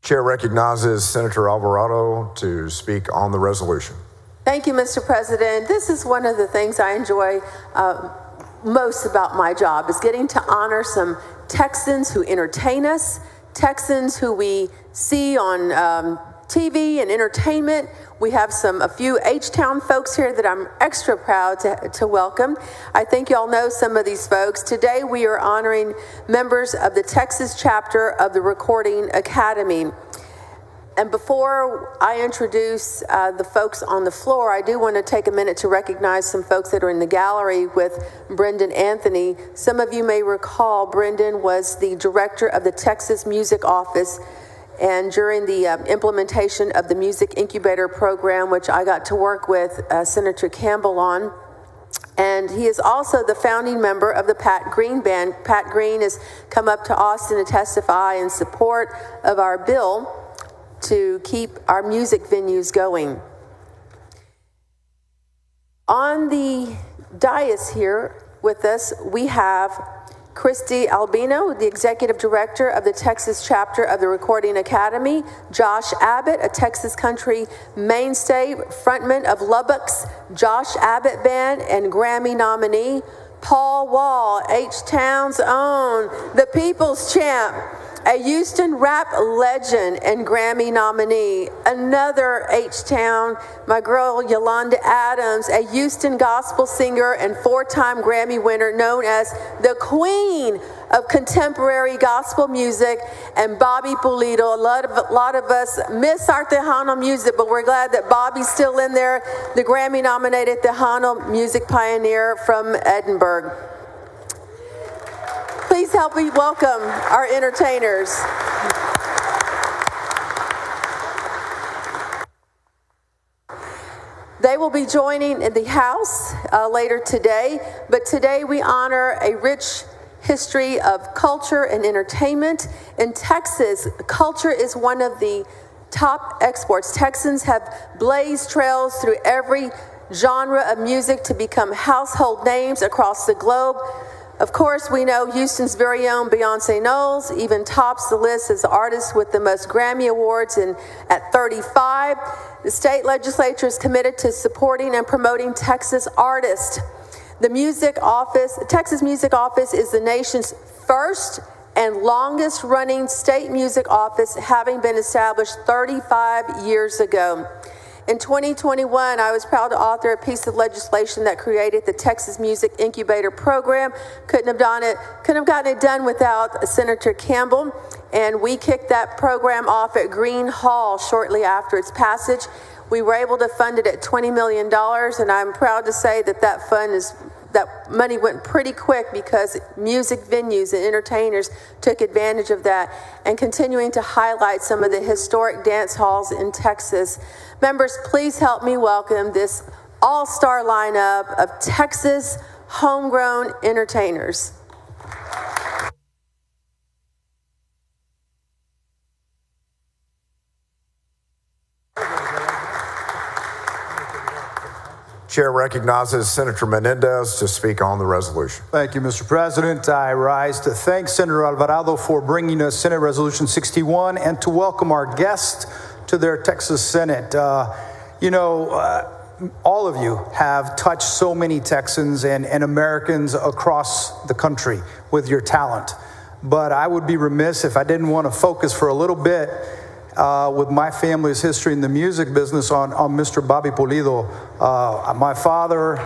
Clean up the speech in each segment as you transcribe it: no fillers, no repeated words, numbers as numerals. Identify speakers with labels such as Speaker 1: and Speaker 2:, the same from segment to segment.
Speaker 1: Chair recognizes Senator Alvarado to speak on the resolution.
Speaker 2: Thank you, Mr. President. This is one of the things I enjoy most about my job, is getting to honor some Texans who entertain us, Texans who we see on TV and entertainment. We have a few H-Town folks here that I'm extra proud to welcome. I think y'all know some of these folks. Today we are honoring members of the Texas chapter of the Recording Academy. And before I introduce the folks on the floor, I do want to take a minute to recognize some folks that are in the gallery with Brendan Anthony. Some of you may recall Brendan was the director of the Texas Music Office, and during the implementation of the Music Incubator Program, which I got to work with Senator Campbell on. And he is also the founding member of the Pat Green Band. Pat Green has come up to Austin to testify in support of our bill to keep our music venues going. On the dais here with us, we have Christy Albino, the Executive Director of the Texas chapter of the Recording Academy, Josh Abbott, a Texas country mainstay, frontman of Lubbock's Josh Abbott Band and Grammy nominee, Paul Wall, H-Town's own, the People's Champ, a Houston rap legend and Grammy nominee, another H-Town, my girl Yolanda Adams, a Houston gospel singer and 4-time Grammy winner known as the Queen of Contemporary Gospel Music, and Bobby Pulido. A lot of us miss our Tejano music, but we're glad that Bobby's still in there, the Grammy-nominated Tejano music pioneer from Edinburgh. Please help me welcome our entertainers. They will be joining in the house later today, but today we honor a rich history of culture and entertainment. In Texas, culture is one of the top exports. Texans have blazed trails through every genre of music to become household names across the globe. Of course, we know Houston's very own Beyonce Knowles even tops the list as the artist with the most Grammy Awards at 35. The state legislature is committed to supporting and promoting Texas artists. The Texas Music Office is the nation's first and longest running state music office, having been established 35 years ago. In 2021, I was proud to author a piece of legislation that created the Texas Music Incubator Program. Couldn't have gotten it done without Senator Campbell. And we kicked that program off at Green Hall shortly after its passage. We were able to fund it at $20 million, and I'm proud to say that money went pretty quick because music venues and entertainers took advantage of that, and continuing to highlight some of the historic dance halls in Texas. Members, please help me welcome this all-star lineup of Texas homegrown entertainers.
Speaker 1: Chair recognizes Senator Menendez to speak on the resolution.
Speaker 3: Thank you, Mr. President. I rise to thank Senator Alvarado for bringing us Senate Resolution 61 and to welcome our guests to their Texas Senate. All of you have touched so many Texans and Americans across the country with your talent. But I would be remiss if I didn't want to focus for a little bit with my family's history in the music business on Mr. Bobby Pulido. My father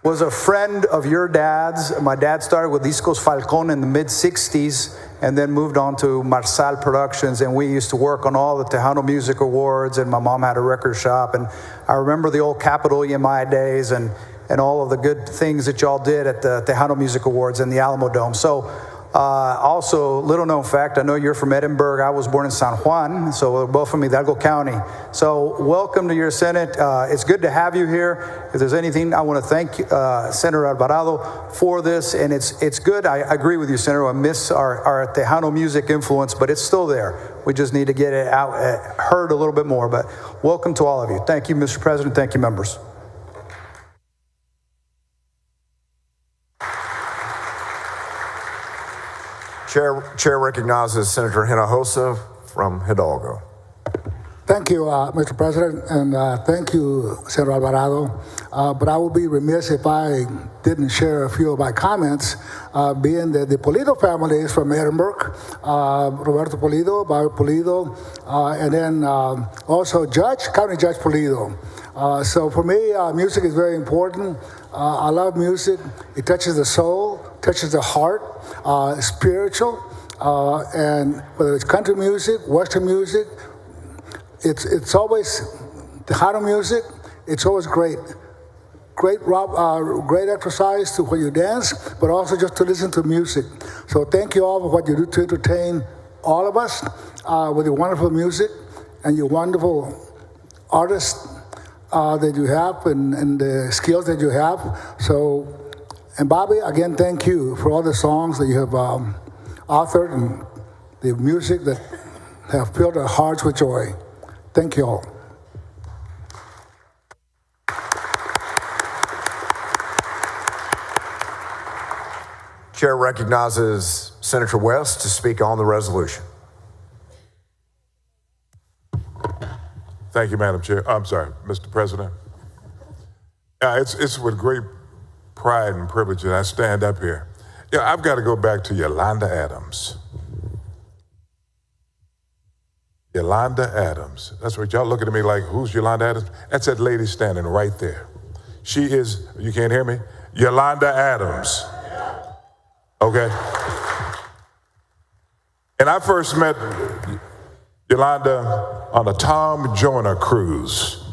Speaker 3: was a friend of your dad's. My dad started with Discos Falcon in the mid-'60s and then moved on to Marsal Productions, and we used to work on all the Tejano Music Awards, and my mom had a record shop, and I remember the old Capitol EMI days and all of the good things that y'all did at the Tejano Music Awards in the Alamo Dome. So also, little known fact, I know you're from Edinburgh. I was born in San Juan, so we're both from Hidalgo County. So welcome to your Senate. It's good to have you here. If there's anything, I want to thank Senator Alvarado for this, and it's good. I agree with you, Senator. I miss our Tejano music influence, but it's still there. We just need to get it out, heard a little bit more. But welcome to all of you. Thank you, Mr. President. Thank you, members.
Speaker 1: Chair recognizes Senator Hinojosa from Hidalgo.
Speaker 4: Thank you, Mr. President, and thank you, Senator Alvarado. But I would be remiss if I didn't share a few of my comments, being that the Pulido family is from Edinburgh, Roberto Pulido, Bobby Pulido, and then also County Judge Pulido. So for me, music is very important. I love music. It touches the soul, touches the heart, spiritual, and whether it's country music, Western music, it's always the harder music. It's always great exercise to when you dance, but also just to listen to music. So thank you all for what you do to entertain all of us with your wonderful music and your wonderful artists that you have and the skills that you have. So, and Bobby, again, thank you for all the songs that you have authored and the music that have filled our hearts with joy. Thank you all.
Speaker 1: Chair recognizes Senator West to speak on the resolution.
Speaker 5: Thank you, Madam Chair. I'm sorry, Mr. President. It's with great pride and privilege that I stand up here. Yeah, I've got to go back to Yolanda Adams. Yolanda Adams. That's what y'all looking at me like, who's Yolanda Adams? That's that lady standing right there. She is, you can't hear me? Yolanda Adams. Okay? And I first met Yolanda on a Tom Joyner cruise.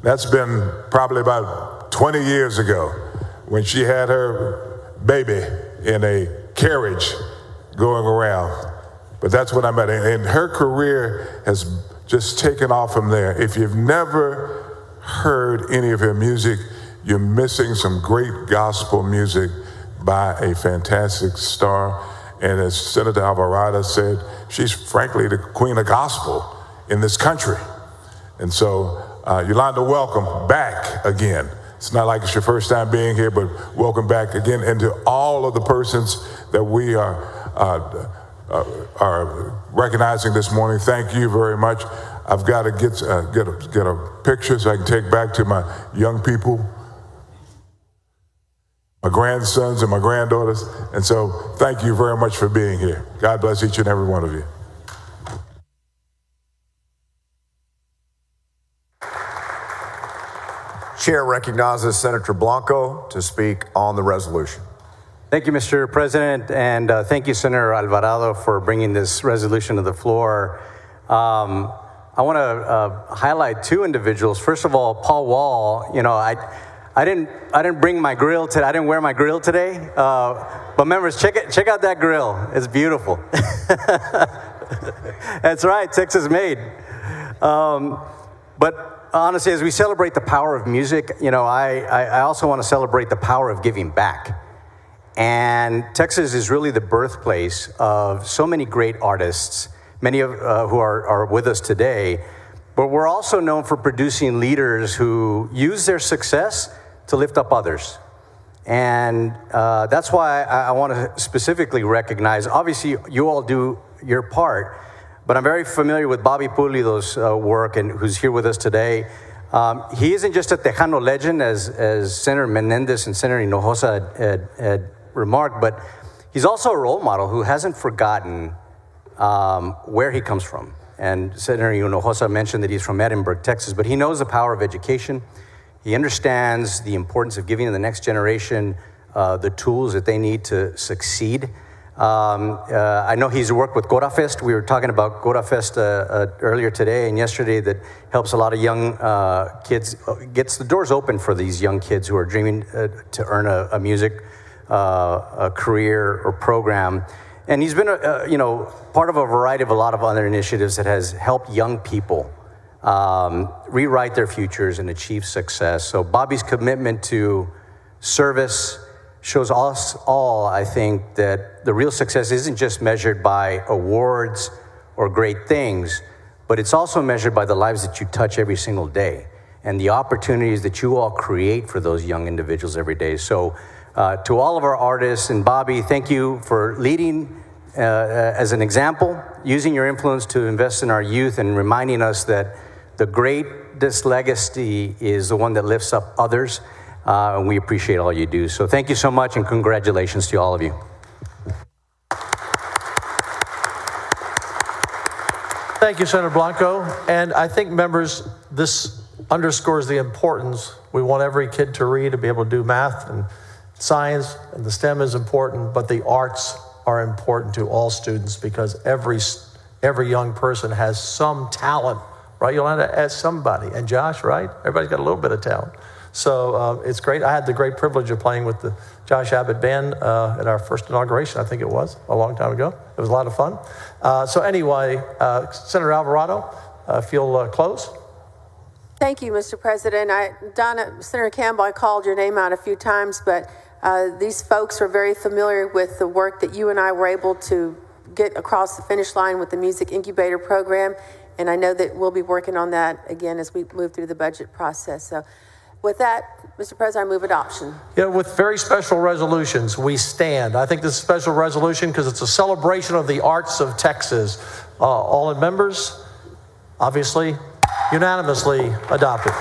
Speaker 5: That's been probably about 20 years ago when she had her baby in a carriage going around. But that's when I met her. And her career has just taken off from there. If you've never heard any of her music, you're missing some great gospel music by a fantastic star. And as Senator Alvarado said, she's frankly the queen of gospel in this country. And so, Yolanda, welcome back again. It's not like it's your first time being here, but welcome back again. And to all of the persons that we are recognizing this morning, thank you very much. I've got to get a picture so I can take back to my young people, my grandsons and my granddaughters. And so thank you very much for being here. God bless each and every one of you.
Speaker 1: Chair recognizes Senator Blanco to speak on the resolution.
Speaker 6: Thank you, Mr. President, and thank you, Senator Alvarado, for bringing this resolution to the floor. I want to highlight two individuals. First of all, Paul Wall. You know, I didn't bring my grill today. I didn't wear my grill today. But members, check out that grill. It's beautiful. That's right, Texas made. But honestly, as we celebrate the power of music, you know, I also want to celebrate the power of giving back. And Texas is really the birthplace of so many great artists, many of who are with us today. But we're also known for producing leaders who use their success to lift up others. And that's why I want to specifically recognize, obviously, you all do your part, but I'm very familiar with Bobby Pulido's work, and who's here with us today. He isn't just a Tejano legend, as Senator Menendez and Senator Hinojosa had remarked, but he's also a role model who hasn't forgotten where he comes from. And Senator Hinojosa mentioned that he's from Edinburgh, Texas, but he knows the power of education. He understands the importance of giving the next generation the tools that they need to succeed. I know he's worked with GoraFest. We were talking about GoraFest earlier today and yesterday, that helps a lot of young kids, gets the doors open for these young kids who are dreaming to earn a music a career or program. And he's been part of a variety of a lot of other initiatives that has helped young people rewrite their futures and achieve success. So Bobby's commitment to service shows us all, I think, that the real success isn't just measured by awards or great things, but it's also measured by the lives that you touch every single day and the opportunities that you all create for those young individuals every day. So to all of our artists, and Bobby, thank you for leading as an example, using your influence to invest in our youth and reminding us that the greatest legacy is the one that lifts up others. And we appreciate all you do. So thank you so much, and congratulations to all of you.
Speaker 7: Thank you, Senator Blanco. And I think, members, this underscores the importance. We want every kid to read, to be able to do math and science, and the STEM is important, but the arts are important to all students because every young person has some talent, right? You'll have to ask somebody. And Josh, right? Everybody's got a little bit of talent. So it's great. I had the great privilege of playing with the Josh Abbott Band at our first inauguration, I think it was, a long time ago. It was a lot of fun. So anyway, Senator Alvarado, if you'll close.
Speaker 2: Thank you, Mr. President. Senator Campbell, I called your name out a few times, but these folks are very familiar with the work that you and I were able to get across the finish line with the Music Incubator Program, and I know that we'll be working on that again as we move through the budget process. So with that, Mr. President, I move adoption.
Speaker 7: Yeah, with very special resolutions, we stand. I think this is a special resolution because it's a celebration of the arts of Texas. All in members, obviously, unanimously adopted.